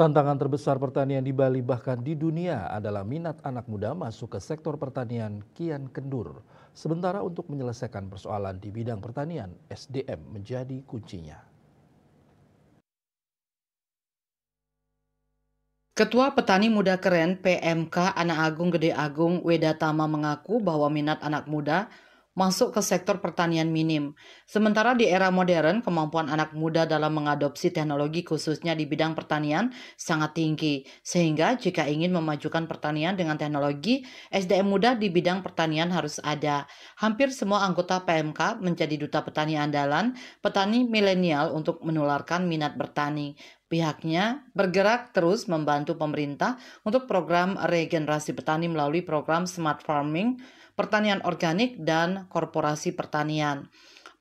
Tantangan terbesar pertanian di Bali bahkan di dunia adalah minat anak muda masuk ke sektor pertanian kian kendur. Sementara untuk menyelesaikan persoalan di bidang pertanian, SDM menjadi kuncinya. Ketua Petani Muda Keren PMK Anak Agung Gede Agung Wedatama mengaku bahwa minat anak muda masuk ke sektor pertanian minim. Sementara di era modern, kemampuan anak muda dalam mengadopsi teknologi khususnya di bidang pertanian sangat tinggi. Sehingga jika ingin memajukan pertanian dengan teknologi, SDM muda di bidang pertanian harus ada. Hampir semua anggota PMK menjadi duta petani andalan, petani milenial untuk menularkan minat bertani. Pihaknya bergerak terus membantu pemerintah untuk program regenerasi petani melalui program Smart Farming, pertanian organik, dan korporasi pertanian.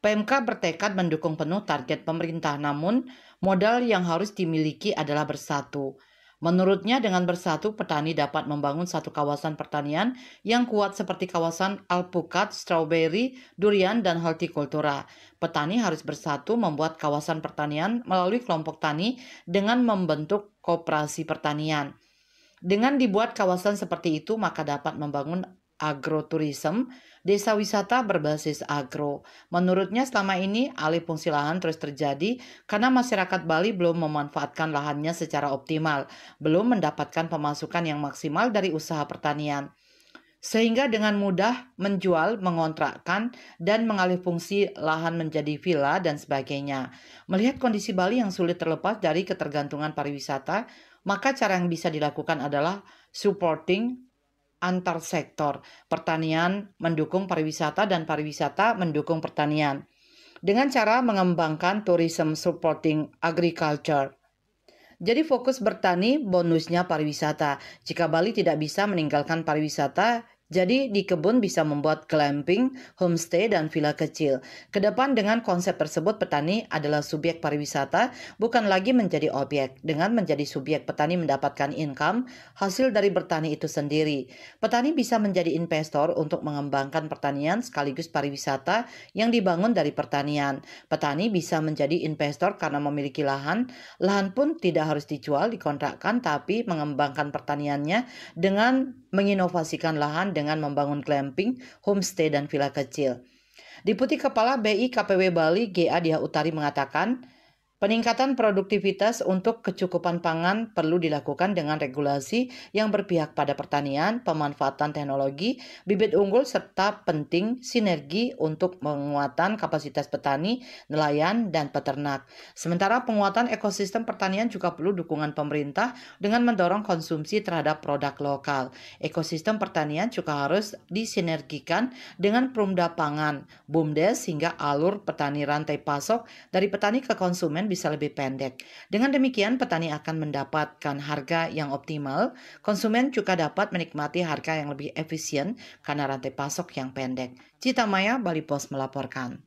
PMK bertekad mendukung penuh target pemerintah, namun modal yang harus dimiliki adalah bersatu. Menurutnya dengan bersatu, petani dapat membangun satu kawasan pertanian yang kuat seperti kawasan alpukat, strawberry, durian, dan hortikultura. Petani harus bersatu membuat kawasan pertanian melalui kelompok tani dengan membentuk koperasi pertanian. Dengan dibuat kawasan seperti itu, maka dapat membangun agroturism, desa wisata berbasis agro. Menurutnya selama ini alih fungsi lahan terus terjadi karena masyarakat Bali belum memanfaatkan lahannya secara optimal, belum mendapatkan pemasukan yang maksimal dari usaha pertanian. Sehingga dengan mudah menjual, mengontrakkan, dan mengalih fungsi lahan menjadi villa dan sebagainya. Melihat kondisi Bali yang sulit terlepas dari ketergantungan pariwisata, maka cara yang bisa dilakukan adalah supporting antar sektor. Pertanian mendukung pariwisata dan pariwisata mendukung pertanian. Dengan cara mengembangkan tourism supporting agriculture. Jadi fokus bertani, bonusnya pariwisata. Jika Bali tidak bisa meninggalkan pariwisata, jadi di kebun bisa membuat glamping, homestay, dan villa kecil. Kedepan dengan konsep tersebut petani adalah subjek pariwisata, bukan lagi menjadi objek. Dengan menjadi subjek, petani mendapatkan income hasil dari bertani itu sendiri. Petani bisa menjadi investor untuk mengembangkan pertanian sekaligus pariwisata yang dibangun dari pertanian. Petani bisa menjadi investor karena memiliki lahan. Lahan pun tidak harus dijual, dikontrakkan, tapi mengembangkan pertaniannya dengan menginovasikan lahan dengan membangun glamping, homestay, dan villa kecil. Deputi Kepala BI KPW Bali GA Diah Utari mengatakan, peningkatan produktivitas untuk kecukupan pangan perlu dilakukan dengan regulasi yang berpihak pada pertanian, pemanfaatan teknologi, bibit unggul, serta penting sinergi untuk penguatan kapasitas petani, nelayan, dan peternak. Sementara penguatan ekosistem pertanian juga perlu dukungan pemerintah dengan mendorong konsumsi terhadap produk lokal. Ekosistem pertanian juga harus disinergikan dengan perumda pangan, BUMDes, hingga alur petani rantai pasok dari petani ke konsumen bisa lebih pendek. Dengan demikian, petani akan mendapatkan harga yang optimal. Konsumen juga dapat menikmati harga yang lebih efisien karena rantai pasok yang pendek. Cita Maya, Bali Pos melaporkan.